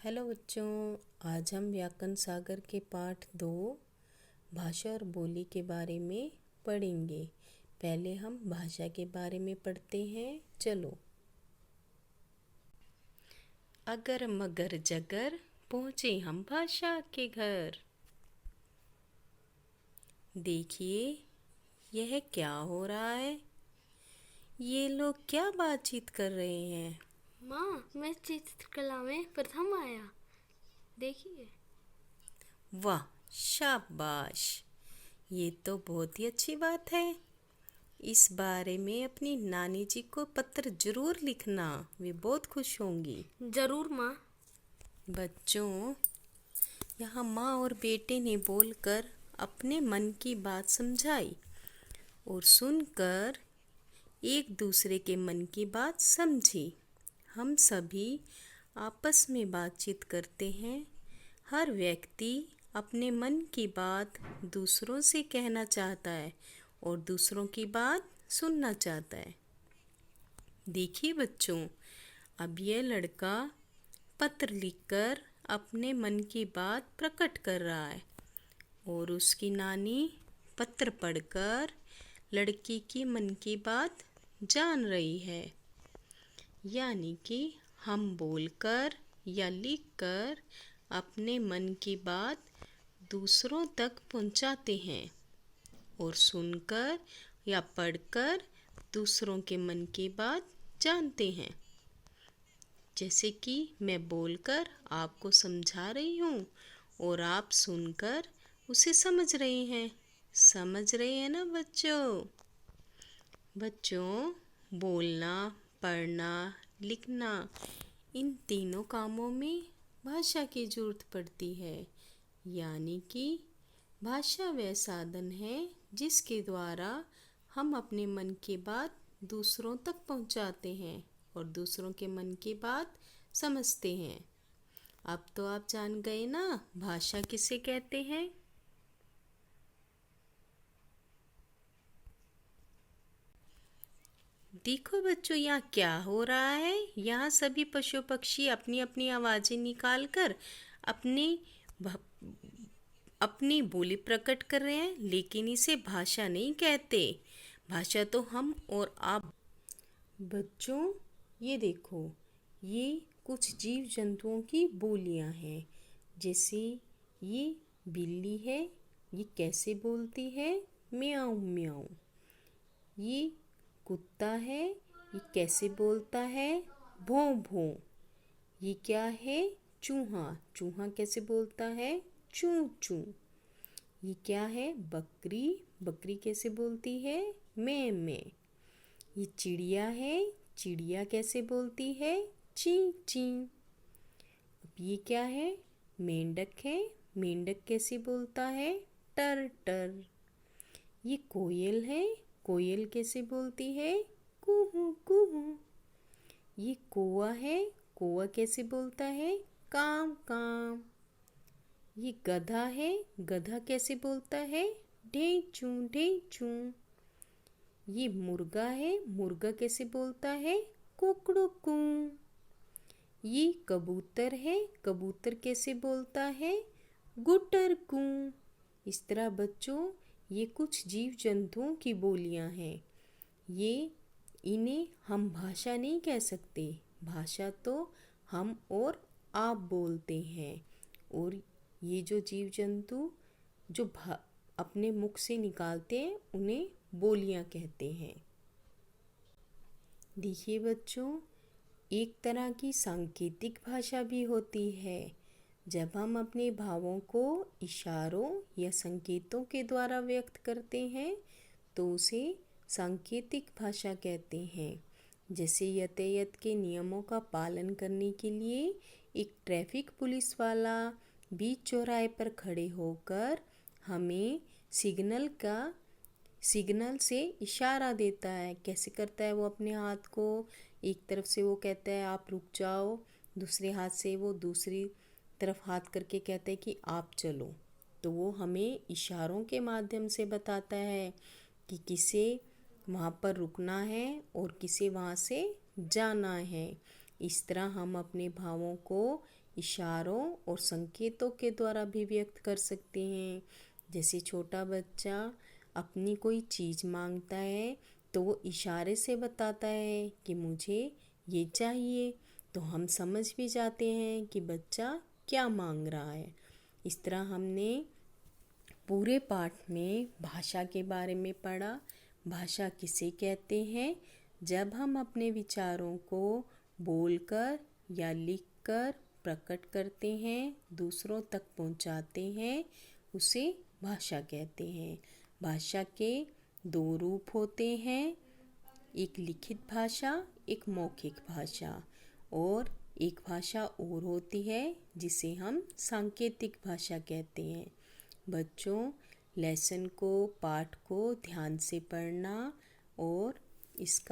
Hello बच्चों, आज हम व्याकरण सागर के पाठ 2 भाषा और बोली के बारे में पढ़ेंगे। पहले हम भाषा के बारे में पढ़ते हैं। चलो। अगर मगर जगर पहुँचे हम भाषा के घर। देखिए, यह क्या हो रहा है? ये लोग क्या बातचीत कर रहे हैं? माँ, मैं चित्रकला में प्रथम आया। देखिए। वाह, शाबाश! ये तो बहुत ही अच्छी बात है। इस बारे में अपनी नानी जी को पत्र जरूर लिखना, वे बहुत खुश होंगी। जरूर माँ। बच्चों, यहाँ माँ और बेटे ने बोलकर अपने मन की बात समझाई और सुनकर एक दूसरे के मन की बात समझी। हम सभी आपस में बातचीत करते हैं। हर व्यक्ति अपने मन की बात दूसरों से कहना चाहता है और दूसरों की बात सुनना चाहता है। देखिए बच्चों, अब यह लड़का पत्र लिखकर अपने मन की बात प्रकट कर रहा है और उसकी नानी पत्र पढ़कर लड़की की मन की बात जान रही है। यानी कि हम बोलकर या लिखकर अपने मन की बात दूसरों तक पहुंचाते हैं और सुनकर या पढ़कर दूसरों के मन की बात जानते हैं। जैसे कि मैं बोलकर आपको समझा रही हूँ और आप सुनकर उसे समझ रहे हैं। समझ रहे हैं ना बच्चों? बच्चों, बोलना, पढ़ना, लिखना, इन तीनों कामों में भाषा की जरूरत पड़ती है। यानी कि भाषा वह साधन है जिसके द्वारा हम अपने मन की बात दूसरों तक पहुंचाते हैं और दूसरों के मन की बात समझते हैं। अब तो आप जान गए ना भाषा किसे कहते हैं। देखो बच्चों, यहाँ क्या हो रहा है? यहाँ सभी पशु पक्षी अपनी अपनी आवाज़ें निकालकर अपनी अपनी बोली प्रकट कर रहे हैं, लेकिन इसे भाषा नहीं कहते। भाषा तो हम और आप। बच्चों, ये देखो, ये कुछ जीव जंतुओं की बोलियां हैं। जैसे ये बिल्ली है, ये कैसे बोलती है? म्याऊं म्याऊं। ये कुत्ता है, ये कैसे बोलता है? भों भों। ये क्या है? चूहा। चूहा कैसे बोलता है? चूं चूं। ये क्या है? बकरी। बकरी कैसे बोलती है? मैं मैं। ये चिड़िया है, चिड़िया कैसे बोलती है? ची ची। अब ये क्या है? मेंढक है, मेंढक कैसे बोलता है? टर टर। ये कोयल है, कोयल कैसे बोलती है? कुहू कुहू। ये कौवा है, कौवा कैसे बोलता है? काम काम। ये गधा है, गधा कैसे बोलता है? ढेंचू ढेंचू। ये मुर्गा है, मुर्गा कैसे बोलता है? कुकड़ुकू। ये कबूतर है, कबूतर कैसे बोलता है? गुटरकू। इस तरह बच्चों, ये कुछ जीव जंतुओं की बोलियां हैं। ये इन्हें हम भाषा नहीं कह सकते। भाषा तो हम और आप बोलते हैं। और ये जो जीव जंतु जो अपने मुख से निकालते हैं उन्हें बोलियां कहते हैं। देखिए बच्चों, एक तरह की सांकेतिक भाषा भी होती है। जब हम अपने भावों को इशारों या संकेतों के द्वारा व्यक्त करते हैं तो उसे सांकेतिक भाषा कहते हैं। जैसे यातायात के नियमों का पालन करने के लिए एक ट्रैफिक पुलिस वाला बीच चौराहे पर खड़े होकर हमें सिग्नल से इशारा देता है। कैसे करता है वो? अपने हाथ को एक तरफ से वो कहता है आप रुक जाओ, दूसरे हाथ से वो दूसरी तरफ हाथ करके कहता है कि आप चलो। तो वो हमें इशारों के माध्यम से बताता है कि किसे वहाँ पर रुकना है और किसे वहाँ से जाना है। इस तरह हम अपने भावों को इशारों और संकेतों के द्वारा भी व्यक्त कर सकते हैं। जैसे छोटा बच्चा अपनी कोई चीज़ मांगता है तो वो इशारे से बताता है कि मुझे ये चाहिए, तो हम समझ भी जाते हैं कि बच्चा क्या मांग रहा है। इस तरह हमने पूरे पाठ में भाषा के बारे में पढ़ा। भाषा किसे कहते हैं? जब हम अपने विचारों को बोलकर या लिखकर प्रकट करते हैं, दूसरों तक पहुंचाते हैं, उसे भाषा कहते हैं। भाषा के दो रूप होते हैं, एक लिखित भाषा, एक मौखिक भाषा, और एक भाषा और होती है जिसे हम सांकेतिक भाषा कहते हैं। बच्चों, लेसन को, पाठ को ध्यान से पढ़ना और इसका